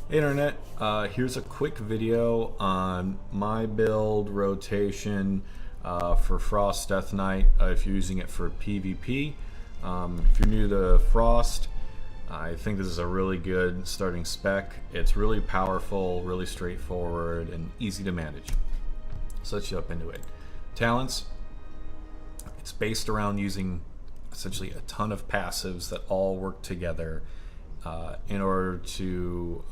Hey Internet, here's a quick video on my build rotation for Frost Death Knight if you're using it for PvP. If you're new to Frost, I think this is a really good starting spec. It's really powerful, really straightforward, and easy to manage. So let's jump into it. Talents, it's based around using essentially a ton of passives that all work together in order to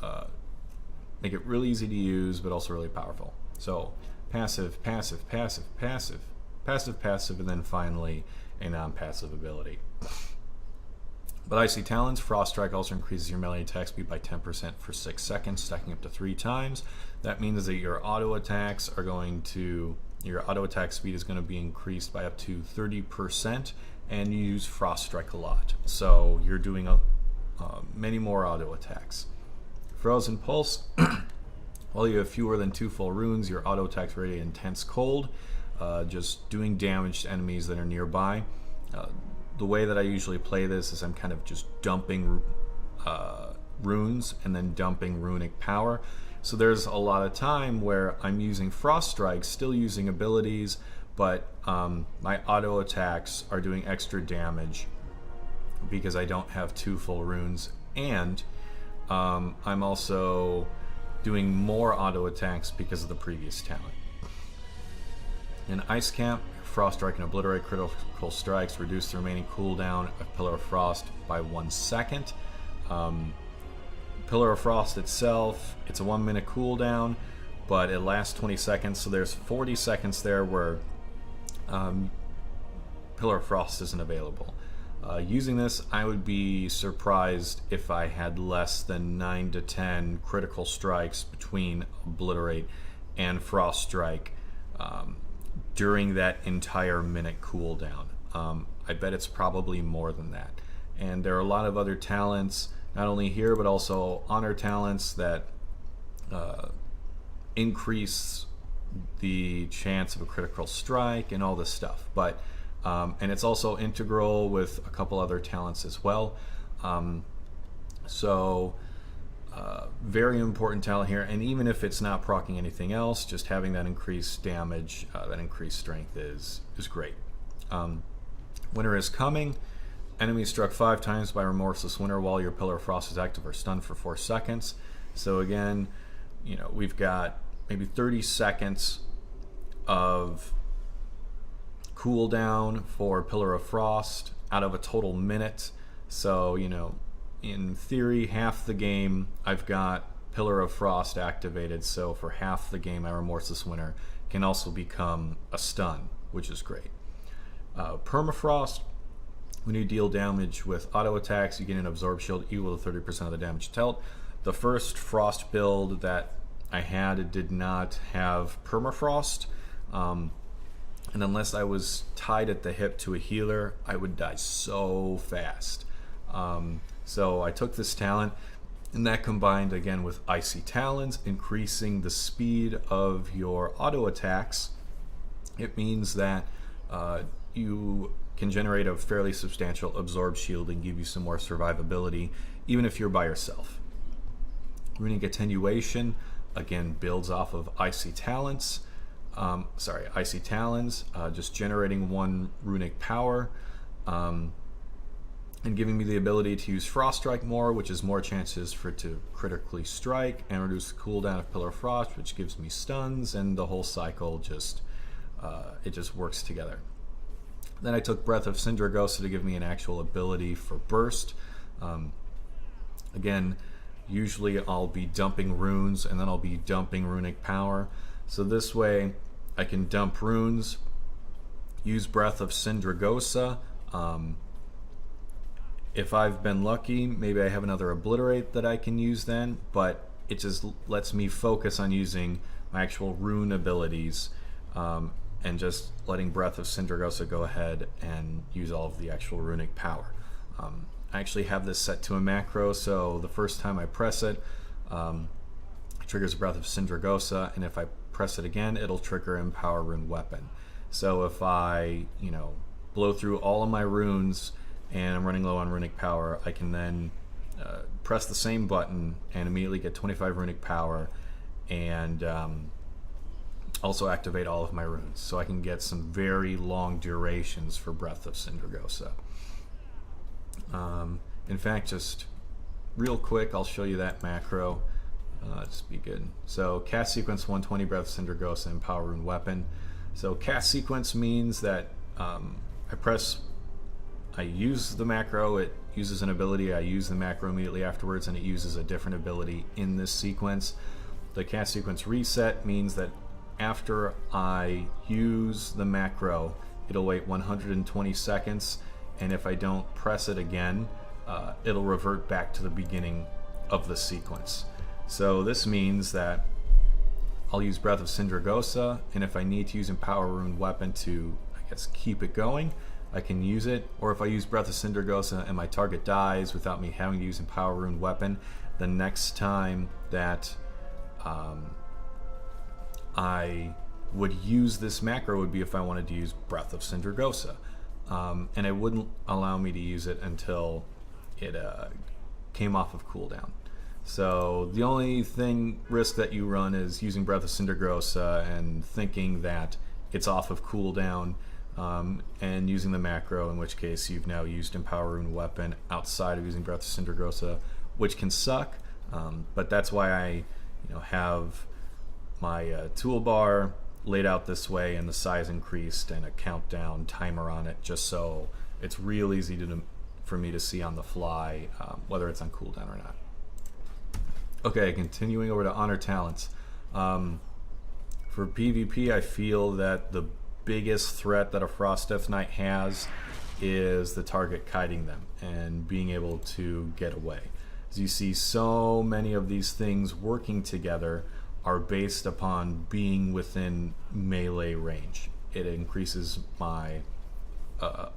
make it really easy to use, but also really powerful. So passive, passive, passive, passive, passive, passive, and then finally a non-passive ability. But Icy Talons, Frost Strike also increases your melee attack speed by 10% for 6 seconds, stacking up to 3 times. That means that your auto attacks are going to, your auto attack speed is going to be increased by up to 30%, and you use Frost Strike a lot. So you're doing many more auto attacks. Frozen Pulse, while you have fewer than 2 full runes, your auto attacks radiate intense cold, just doing damage to enemies that are nearby. The way that I usually play this is I'm kind of just dumping runes and then dumping runic power. So there's a lot of time where I'm using Frost Strike, still using abilities, but my auto attacks are doing extra damage because I don't have 2 full runes, and I'm also doing more auto attacks because of the previous talent. In Ice Camp, Frost Strike and Obliterate critical strikes reduce the remaining cooldown of Pillar of Frost by 1 second. Pillar of Frost itself, it's a 1 minute cooldown, but it lasts 20 seconds, so there's 40 seconds there where Pillar of Frost isn't available. Using this, I would be surprised if I had less than 9 to 10 critical strikes between Obliterate and Frost Strike during that entire minute cooldown. I bet it's probably more than that. And there are a lot of other talents, not only here, but also honor talents that increase the chance of a critical strike and all this stuff. But and it's also integral with a couple other talents as well. Very important talent here, and even if it's not proccing anything else, just having that increased damage, that increased strength is great. Winter is coming. Enemies struck 5 times by Remorseless Winter while your Pillar of Frost is active are stunned for 4 seconds. So again, you know, we've got maybe 30 seconds of cooldown for Pillar of Frost out of a total minute. So, you know, in theory, half the game I've got Pillar of Frost activated, so for half the game my Remorseless Winter can also become a stun, which is great. Permafrost, when you deal damage with auto attacks, you get an Absorb Shield equal to 30% of the damage dealt. The first Frost build that I had did not have Permafrost, and unless I was tied at the hip to a healer, I would die so fast. So I took this talent, and that combined again with Icy Talons, increasing the speed of your auto attacks. It means that you can generate a fairly substantial Absorb Shield and give you some more survivability, even if you're by yourself. Runic Attenuation, again, builds off of Icy Talons. Icy Talons, just generating 1 runic power, and giving me the ability to use Frost Strike more, which is more chances for it to critically strike, and reduce the cooldown of Pillar of Frost, which gives me stuns, and the whole cycle just it just works together. Then I took Breath of Sindragosa to give me an actual ability for burst. Again, usually I'll be dumping runes, and then I'll be dumping runic power. So this way I can dump runes, use Breath of Sindragosa. If I've been lucky, maybe I have another Obliterate that I can use then, but it just lets me focus on using my actual rune abilities, and just letting Breath of Sindragosa go ahead and use all of the actual runic power. I actually have this set to a macro, so the first time I press it, it triggers Breath of Sindragosa, and if I press it again, it'll trigger Empower Rune Weapon. So if I, you know, blow through all of my runes and I'm running low on runic power, I can then press the same button and immediately get 25 runic power, and also activate all of my runes, so I can get some very long durations for Breath of Sindragosa. In fact, just real quick, I'll show you that macro. Just be good. So cast sequence 120 Breath of Sindragosa and Power Rune Weapon. So cast sequence means that I use the macro, it uses an ability, I use the macro immediately afterwards, and it uses a different ability in this sequence. The cast sequence reset means that after I use the macro, it'll wait 120 seconds, and if I don't press it again, it'll revert back to the beginning of the sequence. So this means that I'll use Breath of Sindragosa, and if I need to use Empower Rune Weapon to, I guess, keep it going, I can use it. Or if I use Breath of Sindragosa and my target dies without me having to use Empower Rune Weapon, the next time that I would use this macro would be if I wanted to use Breath of Sindragosa. And it wouldn't allow me to use it until it came off of cooldown. So the only risk that you run is using Breath of Sindragosa and thinking that it's off of cooldown, and using the macro, in which case you've now used Empower Rune Weapon outside of using Breath of Sindragosa, which can suck. But that's why I have my toolbar laid out this way and the size increased and a countdown timer on it, just so it's real easy for me to see on the fly whether it's on cooldown or not. Okay, continuing over to Honor Talents. For PvP, I feel that the biggest threat that a Frost Death Knight has is the target kiting them and being able to get away. As you see, so many of these things working together are based upon being within melee range. It increases my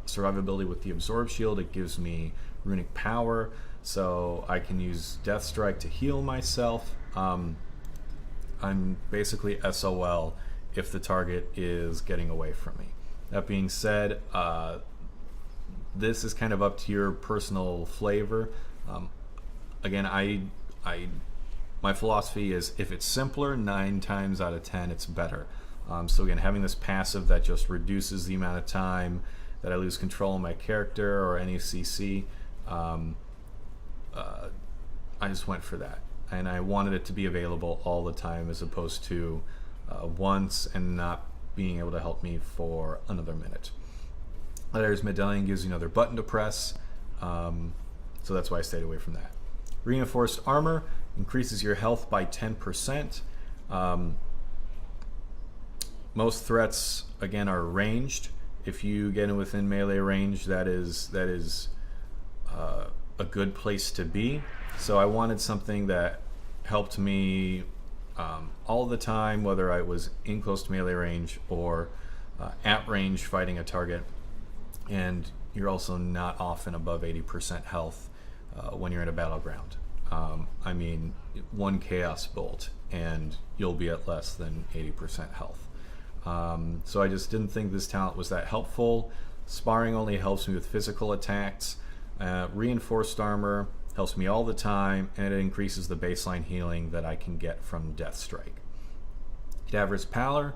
survivability with the Absorb Shield. It gives me runic power, so I can use Death Strike to heal myself. I'm basically SOL if the target is getting away from me. That being said, this is kind of up to your personal flavor. Again, my philosophy is if it's simpler, 9 times out of 10 it's better. So again, having this passive that just reduces the amount of time that I lose control of my character or any CC, I just went for that. And I wanted it to be available all the time as opposed to once and not being able to help me for another minute. There's Medallion, gives you another button to press, so that's why I stayed away from that. Reinforced Armor increases your health by 10%. Most threats, again, are ranged. If you get in within melee range, that is a good place to be. So I wanted something that helped me all the time, whether I was in close to melee range or at range fighting a target. And you're also not often above 80% health when you're in a battleground. I mean, one Chaos Bolt and you'll be at less than 80% health. So I just didn't think this talent was that helpful. Sparring only helps me with physical attacks. Reinforced Armor helps me all the time, and it increases the baseline healing that I can get from Death Strike. Cadaverous Pallor,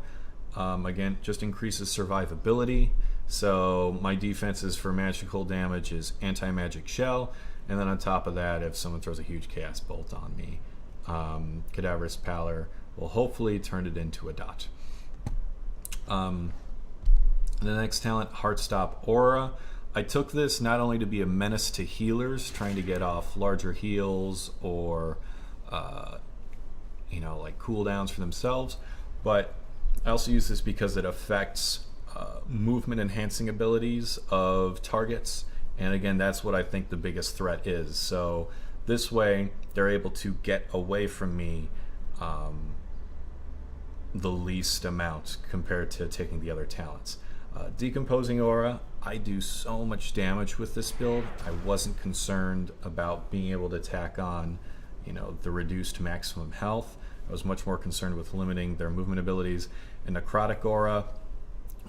again, just increases survivability. So my defenses for magical damage is Anti-Magic Shell, and then on top of that, if someone throws a huge Chaos Bolt on me, Cadaverous Pallor will hopefully turn it into a dot. The next talent, Heartstop Aura. I took this not only to be a menace to healers trying to get off larger heals or like cooldowns for themselves, but I also use this because it affects movement enhancing abilities of targets, and again, that's what I think the biggest threat is. So this way they're able to get away from me the least amount compared to taking the other talents. Decomposing Aura, I do so much damage with this build. I wasn't concerned about being able to tack on, the reduced maximum health. I was much more concerned with limiting their movement abilities. And Necrotic Aura,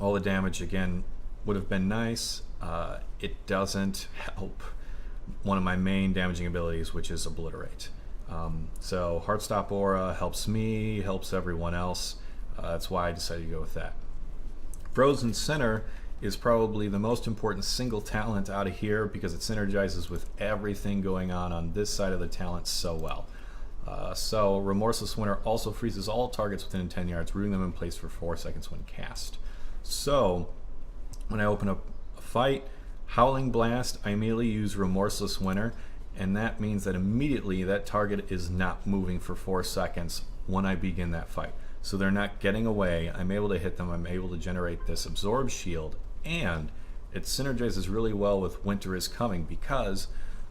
all the damage again would have been nice. It doesn't help one of my main damaging abilities, which is Obliterate. So Heartstop Aura helps me, helps everyone else. That's why I decided to go with that. Frozen Center is probably the most important single talent out of here because it synergizes with everything going on this side of the talent so well. So Remorseless Winter also freezes all targets within 10 yards, rooting them in place for 4 seconds when cast. So when I open up a fight, Howling Blast, I immediately use Remorseless Winter, and that means that immediately that target is not moving for 4 seconds when I begin that fight. So they're not getting away. I'm able to hit them. I'm able to generate this Absorb Shield, and it synergizes really well with Winter is Coming because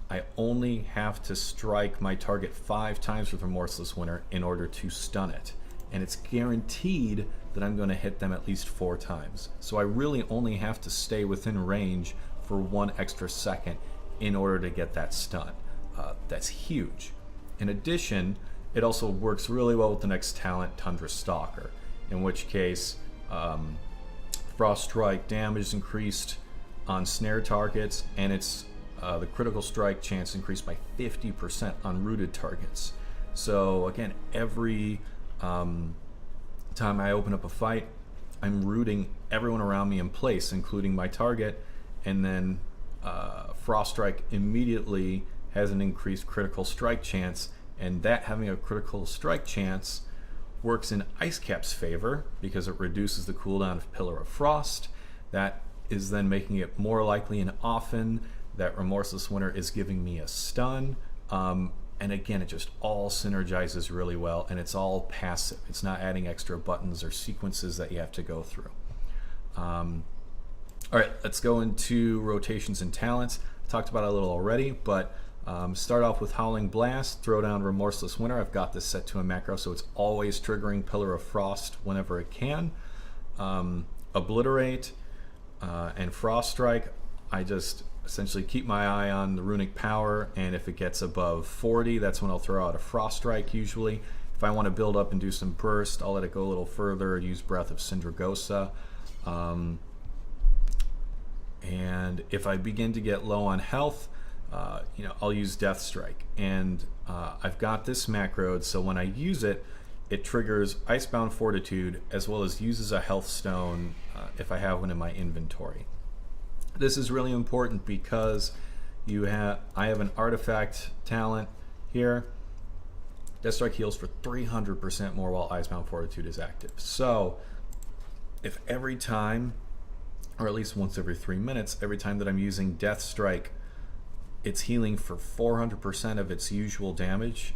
I only have to strike my target 5 times with Remorseless Winter in order to stun it. And it's guaranteed that I'm going to hit them at least 4 times. So I really only have to stay within range for 1 extra second in order to get that stun. That's huge. In addition, it also works really well with the next talent, Tundra Stalker, in which case Frost Strike damage is increased on snare targets, and it's the critical strike chance increased by 50% on rooted targets. So again, every time I open up a fight, I'm rooting everyone around me in place, including my target, and then Frost Strike immediately has an increased critical strike chance, and that having a critical strike chance works in Ice Cap's favor because it reduces the cooldown of Pillar of Frost. That is then making it more likely and often that Remorseless Winter is giving me a stun. And again, it just all synergizes really well, and it's all passive. It's not adding extra buttons or sequences that you have to go through. All right, let's go into rotations and talents. I talked about it a little already, but start off with Howling Blast, throw down Remorseless Winter. I've got this set to a macro, so it's always triggering Pillar of Frost whenever it can. Obliterate and Frost Strike, I just essentially keep my eye on the runic power, and if it gets above 40, that's when I'll throw out a Frost Strike usually. If I want to build up and do some burst, I'll let it go a little further, use Breath of Syndragosa. And if I begin to get low on health, I'll use Death Strike. And I've got this macroed, so when I use it, it triggers Icebound Fortitude as well as uses a health stone if I have one in my inventory. This is really important because I have an artifact talent here. Death Strike heals for 300% more while Icebound Fortitude is active. So if every time, or at least once every 3 minutes, every time that I'm using Death Strike, it's healing for 400% of its usual damage,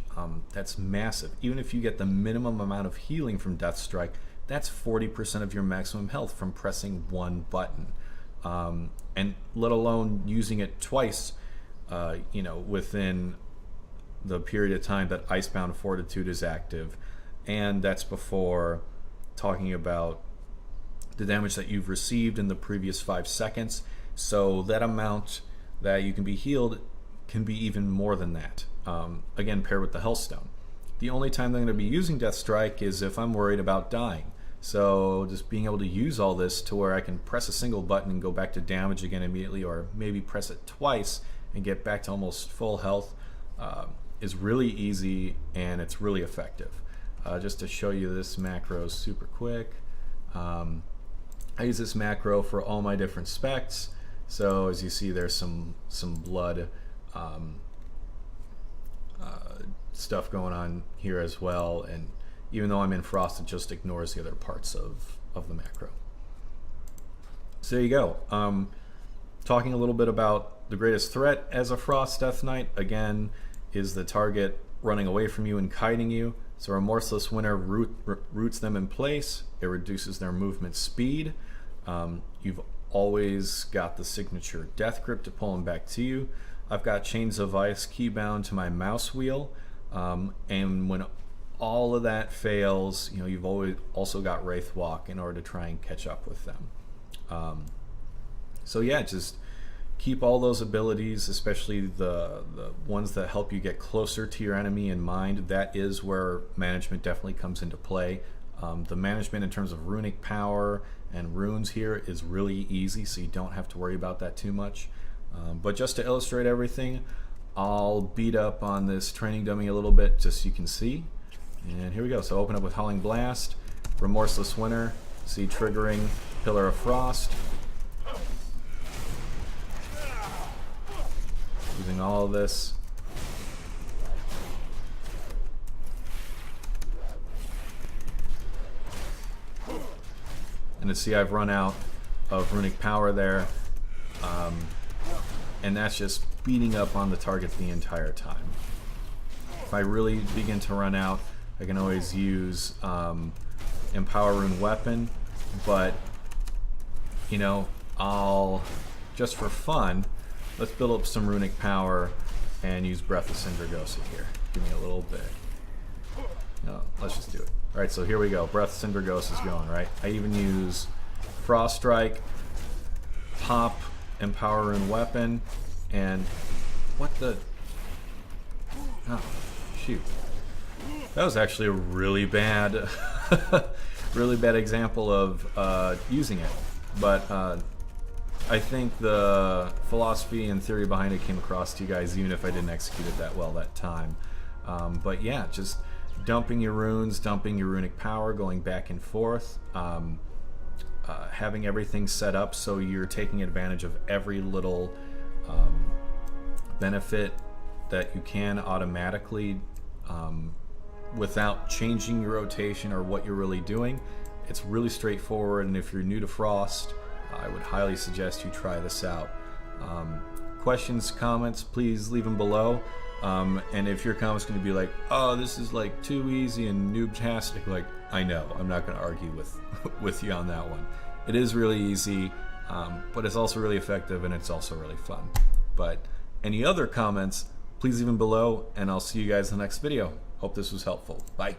that's massive. Even if you get the minimum amount of healing from Death Strike, that's 40% of your maximum health from pressing one button. And let alone using it twice, within the period of time that Icebound Fortitude is active. And that's before talking about the damage that you've received in the previous 5 seconds. So that amount that you can be healed can be even more than that. Again, paired with the Hellstone. The only time that I'm going to be using Death Strike is if I'm worried about dying. So just being able to use all this to where I can press a single button and go back to damage again immediately, or maybe press it twice and get back to almost full health, is really easy, and it's really effective. Just to show you this macro super quick. I use this macro for all my different specs. So as you see, there's some blood stuff going on here as well, and even though I'm in Frost, it just ignores the other parts of the macro. So there you go. Talking a little bit about the greatest threat as a Frost Death Knight, again, is the target running away from you and kiting you. So Remorseless Winter roots them in place. It reduces their movement speed. You've always got the signature Death Grip to pull them back to you. I've got Chains of Ice keybound to my mouse wheel, and when all of that fails, you've always also got Wraith Walk in order to try and catch up with them. So yeah, just keep all those abilities, especially the ones that help you get closer to your enemy, in mind. That is where management definitely comes into play. The management in terms of runic power and runes here is really easy, so you don't have to worry about that too much. But just to illustrate everything, I'll beat up on this training dummy a little bit just so you can see. And here we go. So open up with Howling Blast, Remorseless Winter, see triggering Pillar of Frost. Using all of this. And to see I've run out of runic power there. And that's just beating up on the target the entire time. If I really begin to run out, I can always use Empower Rune Weapon, but you know, I'll just for fun, let's build up some runic power and use Breath of Syndragosa here. Give me a little bit. No, let's just do it. Alright, so here we go. Breath of Syndragosa is going, right? I even use Frost Strike, pop Empower Rune Weapon, and what the... Oh, shoot. That was actually a really bad really bad example of using it. But I think the philosophy and theory behind it came across to you guys even if I didn't execute it that well that time. But yeah, just dumping your runes, dumping your runic power, going back and forth, having everything set up so you're taking advantage of every little benefit that you can automatically without changing your rotation or what you're really doing. It's really straightforward, and if you're new to Frost, I would highly suggest you try this out. Questions, comments, please leave them below. And if your comment's going to be like, oh, this is like too easy and noob-tastic, like, I know, I'm not going to argue with you on that one. It is really easy, but it's also really effective and it's also really fun. But any other comments, please leave them below, and I'll see you guys in the next video. Hope this was helpful. Bye.